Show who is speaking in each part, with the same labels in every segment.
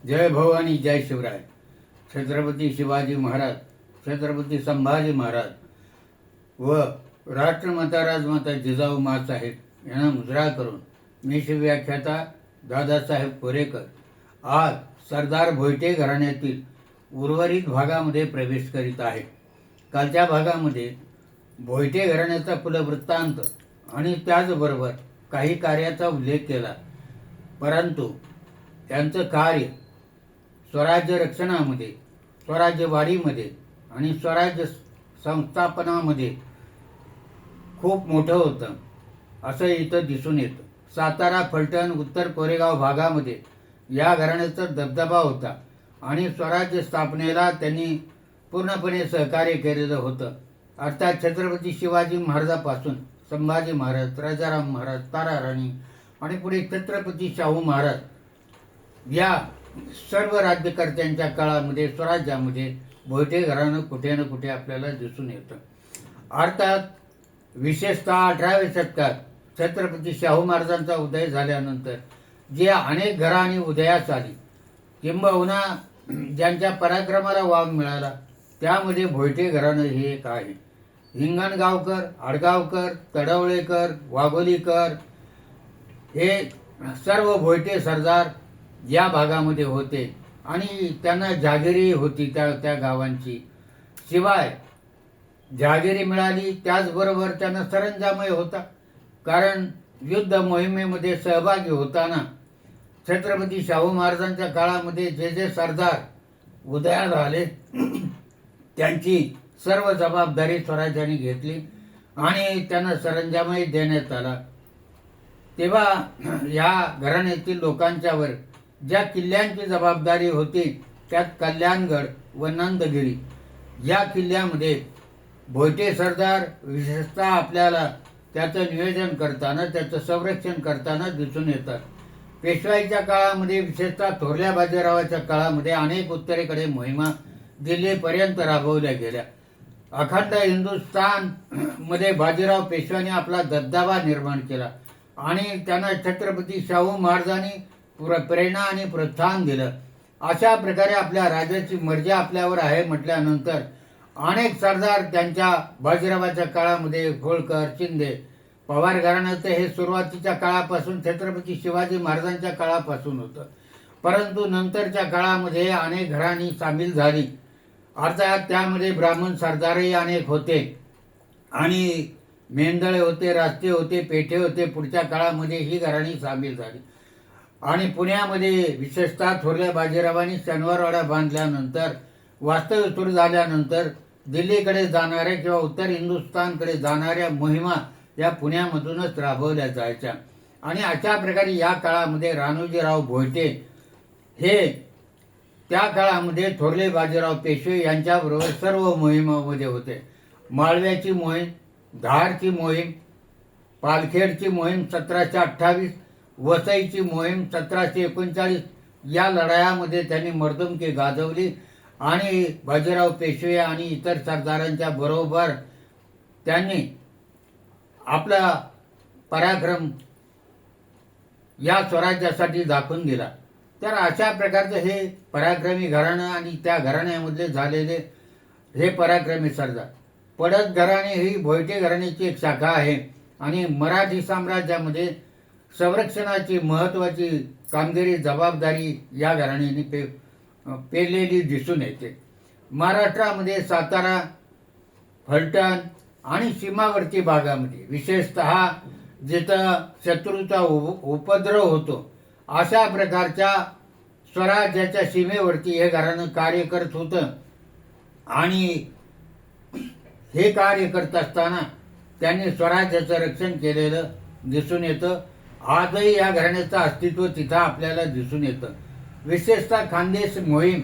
Speaker 1: जय भवानी जय शिवराय. छत्रपती शिवाजी महाराज, छत्रपती संभाजी महाराज व राष्ट्रमाता राजमाता जिजाऊ माँसाहेब यांना मुजरा करून मी शिवव्याख्याता दादासाहेब कोरेकर आज सरदार भोईटे घराण्यातील उर्वरित भागामध्ये प्रवेश करीत आहे. कालच्या भागामध्ये भोईटे घराण्याचा कुलवृत्तांत आणि त्याचबरोबर काही कार्याचा उल्लेख केला, परंतु त्यांचं कार्य स्वराज्य रक्षणामध्ये, स्वराज्य वाढीमध्ये आणि स्वराज्य संस्थापनामध्ये खूप मोठं होतं असं इथं दिसून येतं. सातारा, फलटण, उत्तर कोरेगाव भागामध्ये या घराण्याचा दबदबा होता आणि स्वराज्य स्थापनेला त्यांनी पूर्णपणे सहकार्य केलेलं होतं. अर्थात छत्रपती शिवाजी महाराजापासून संभाजी महाराज, राजाराम महाराज, ताराराणी आणि पुढे छत्रपती शाहू महाराज या सर्व राज्यकर्त्यांच्या काळामध्ये स्वराज्यामध्ये भोईटे घराणं कुठे ना कुठे आपल्याला दिसून येतं. अर्थात विशेषतः 18व्या शतकात छत्रपती शाहू महाराजांचा उदय झाल्यानंतर जे अनेक घराणी उदयास आली, किंबहुना ज्यांच्या पराक्रमाला वाव मिळाला, त्यामध्ये भोईटे घराणं हे एक आहे. हिंगणगावकर, आडगावकर, तडवळेकर, वाघोलीकर हे सर्व भोईटे सरदार या भागामध्ये होते आणि त्यांना जागिरी होती त्या गावांची. शिवाय जागिरी मिळाली त्याचबरोबर त्यांना सरंजामही होता, कारण युद्ध मोहिमेमध्ये सहभागी होताना छत्रपती शाहू महाराजांच्या काळामध्ये जे जे सरदार उदयास आले त्यांची सर्व जबाबदारी स्वराज्याने घेतली आणि त्यांना सरंजामही देण्यात आला. तेव्हा या घराण्यातील लोकांच्यावर ज्या किल्ल्यांची जबाबदारी होती त्यात कल्याणगड व नंदगिरी या किल्ल्यामध्ये भोईटे सरदार विशेषतः आपल्याला त्याचं नियोजन करताना, त्याचं संरक्षण करताना दिसून येतात. पेशवाईच्या काळामध्ये, विशेषतः थोरल्या बाजीरावाच्या काळामध्ये अनेक उत्तरेकडे मोहिमा दिल्लीपर्यंत राबवल्या गेल्या. अखंड हिंदुस्थान मध्ये बाजीराव पेशव्याने आपला दबदबा निर्माण केला आणि त्यांना छत्रपती शाहू महाराजांनी प्रेरणा आणि प्रोत्साहन दिलं. अशा प्रकारे आपल्या राजाची मर्जी आपल्यावर आहे म्हटल्यानंतर अनेक सरदार त्यांच्या बाजीरावाच्या काळामध्ये, होळकर, शिंदे, पवार घराण्याचं हे सुरुवातीच्या काळापासून छत्रपती शिवाजी महाराजांच्या काळापासून होतं, परंतु नंतरच्या काळामध्ये अनेक घराणी सामील झाली. अर्थात त्यामध्ये ब्राह्मण सरदारही अनेक होते आणि मेंदळे होते, रास्ते होते, पेठे होते. पुढच्या काळामध्ये ही घराणी सामील झाली आणि पुण्यामध्ये विशेषतः थोरल्या बाजीरावांनी शनिवारवाडा बांधल्यानंतर, वास्तव्य सुरू झाल्यानंतर दिल्लीकडे जाणाऱ्या किंवा उत्तर हिंदुस्थानकडे जाणाऱ्या मोहिमा या पुण्यामधूनच राबवल्या जायच्या. आणि अशा प्रकारे या काळामध्ये राणोजीराव भोईटे हे त्या काळामध्ये थोरले बाजीराव पेशवे यांच्याबरोबर सर्व मोहिमामध्ये होते. माळव्याची मोहीम, धारची मोहीम, पालखेडची मोहीम 1728, वसईची मोहीम 1739 या लढायामध्ये त्यांनी मर्दुमकी गाजवली आणि बाजीराव पेशवे आणि इतर सरदारांच्या बरोबर त्यांनी आपला पराक्रम या स्वराज्यासाठी दाखवून दिला. तर अशा प्रकारचं हे पराक्रमी घराणं आणि त्या घराण्यामधले झालेले हे पराक्रमी सरदार. पडत घराणे ही भोईटे घराण्याची एक शाखा आहे आणि मराठी साम्राज्यामध्ये संरक्षणाची महत्त्वाची कामगिरी, जबाबदारी या घराण्याने पेरलेली दिसून येते. महाराष्ट्रामध्ये सातारा, फलटण आणि सीमावर्ती भागामध्ये विशेषतः जिथं शत्रूचा उपद्रव होतो अशा प्रकारच्या स्वराज्याच्या सीमेवरती हे घराणं कार्य करत होतं आणि हे कार्य करत असताना त्यांनी स्वराज्याचं रक्षण केलेलं दिसून येतं. आजही या घराण्याचं अस्तित्व तिथं आपल्याला दिसून येतं. विशेषतः खानदेश मोहीम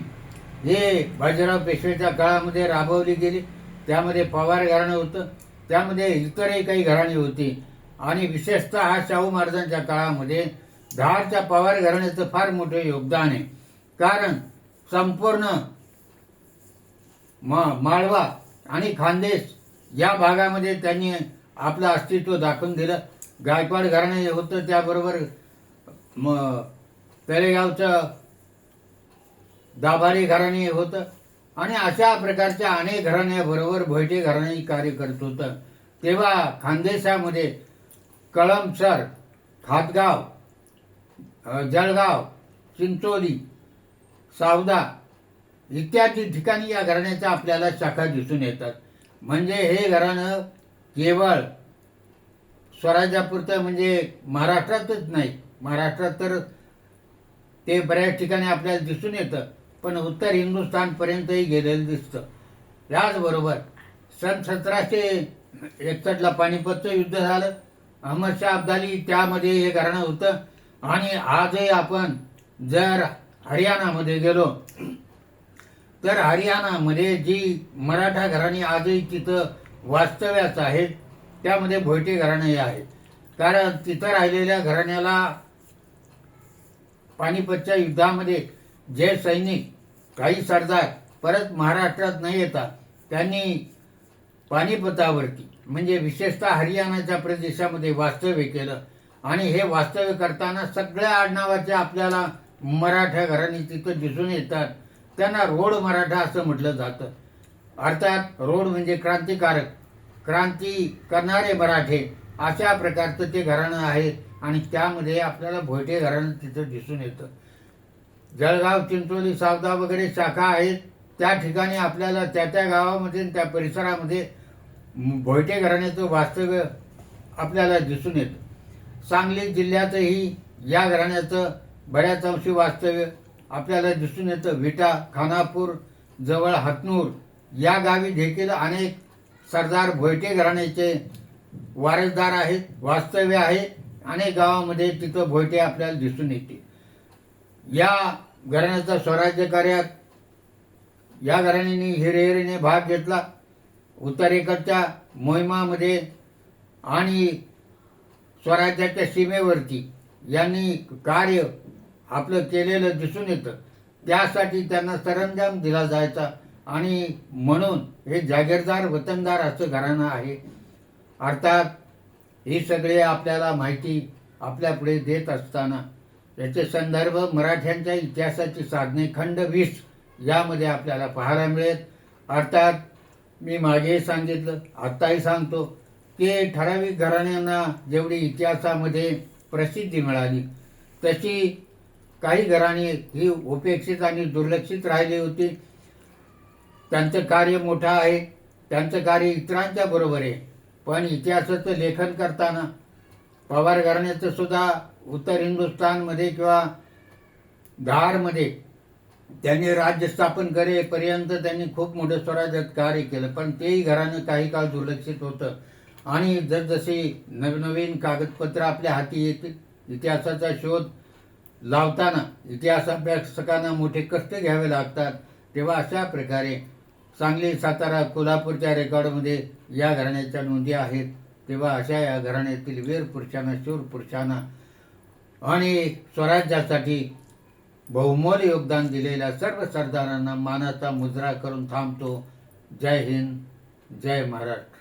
Speaker 1: हे बाजीराव पेशवेच्या काळामध्ये राबवली गेली. त्यामध्ये पवार घराणं होतं, त्यामध्ये इतरही काही घराणी होती आणि विशेषतः हा शाहू महाराजांच्या काळामध्ये धारच्या पवार घराण्याचं फार मोठं योगदान आहे, कारण संपूर्ण माळवा आणि खानदेश या भागामध्ये त्यांनी आपलं अस्तित्व दाखवून दिलं. गायकवाड घराणे होतं, त्याबरोबर तळेगावचं दाभाडे घराणे होतं आणि अशा प्रकारच्या अनेक घराण्याबरोबर भोयटे घराणे कार्य करत होतं. तेव्हा खानदेशामध्ये कळमसर, खातगाव, जळगाव, चिंचोली, सावदा इत्यादी ठिकाणी या घराण्याच्या आपल्याला शाखा दिसून येतात. म्हणजे हे घराणं केवळ स्वराज्यापुरतं म्हणजे महाराष्ट्रातच नाही, महाराष्ट्रात तर ते बऱ्याच ठिकाणी आपल्याला दिसून येतं, पण उत्तर हिंदुस्थानपर्यंतही गेलेलं दिसतं. याचबरोबर सन 1761ला पानिपतचं युद्ध झालं. अहमदशाह अब्दाली त्यामध्ये हे घराणं होतं. आणि आजही आपण जर हरियाणामध्ये गेलो तर हरियाणामध्ये जी मराठा घराणी आजही तिथं वास्तव्यास आहेत त्यामध्ये भोयटे घराणे आहेत. कारण तिथं राहिलेल्या घराण्याला पानिपतच्या युद्धामध्ये जे सैनिक, काही सरदार परत महाराष्ट्रात न येता त्यांनी पानिपतावरती म्हणजे विशेषतः हरियाणाच्या प्रदेशामध्ये वास्तव्य केलं. आणि हे वास्तव्य करताना सगळ्या आडनावाचे आपल्याला मराठा घराणी तिथं दिसून येतात. त्यांना रोड मराठा असं म्हटलं जातं. अर्थात रोड म्हणजे क्रांतिकारक, क्रांती करणारे मराठे अशा प्रकारचं ते घराणं आहे. आणि त्यामध्ये आपल्याला भोयटे घराणं तिथं दिसून येतं. जळगाव, चिंचोली, सावदा वगैरे शाखा आहेत. त्या ठिकाणी आपल्याला त्या गावामध्ये त्या परिसरामध्ये भोयटे घराण्याचं वास्तव्य आपल्याला दिसून येतं. सांगली जिल्ह्यातही या घराण्याचं बऱ्याच अंशी वास्तव्य आपल्याला दिसून येतं. विटा, खानापूर जवळ हतनूर या गावी देखील अनेक सरदार भोयटे घराण्याचे वारसदार आहेत, वास्तव्य आहे. अनेक गावामध्ये तिथं भोयटे आपल्याला दिसून येते. या घराण्याचा स्वराज्य कार्यात या घराण्याने हिरिरीने भाग घेतला. उत्तरेकडच्या मोहिमामध्ये आणि स्वराज्याच्या सीमेवरती यांनी कार्य आपलं केलेलं दिसून येतं. त्यासाठी त्यांना सरंजाम दिला जायचा आणि म्हणून हे जागीरदार वतनदार असं घराणं आहे. अर्थात ही सगळे आपल्याला माहिती आपल्यापुढे देत असताना याचे संदर्भ मराठ्यांच्या इतिहासाची साधने खंड 20 यामध्ये आपल्याला पाहायला मिळेल. अर्थात मी मागे सांगितलं, आत्ताही सांगतो की ठराविक घराण्यांना जेवढी इतिहासामध्ये प्रसिद्धी मिळाली तशी काही घराणी ही उपेक्षित आणि दुर्लक्षित राहिली होती. त्यांचं कार्य मोठं आहे, त्यांचं कार्य इतरांच्या बरोबर आहे. पण इतिहासाचं लेखन करताना पवार घराण्याचं सुद्धा उत्तर हिंदुस्थानमध्ये किंवा धारमध्ये त्यांनी राज्य स्थापन करेपर्यंत त्यांनी खूप मोठं स्वराज्यात कार्य केलं. पण तेही घराणं काही काळ दुर्लक्षित होतं. आणि जसजशी नवनवीन कागदपत्र आपल्या हाती येतील, इतिहासाचा शोध लावताना इतिहास अभ्यासकांना मोठे कष्ट घ्यावे लागतात. तेव्हा अशा प्रकारे सांगली, सातारा, कोल्हापूरच्या रेकॉर्डमध्ये या घराण्याच्या नोंदी आहेत. तेव्हा अशा या घराण्यातील वीर पुरुषांना, शूर पुरुषांना आणि स्वराज्यासाठी बहुमोल योगदान दिलेल्या सर्व सरदारांना मानाचा मुजरा करून थांबतो. जय हिंद, जय महाराष्ट्र.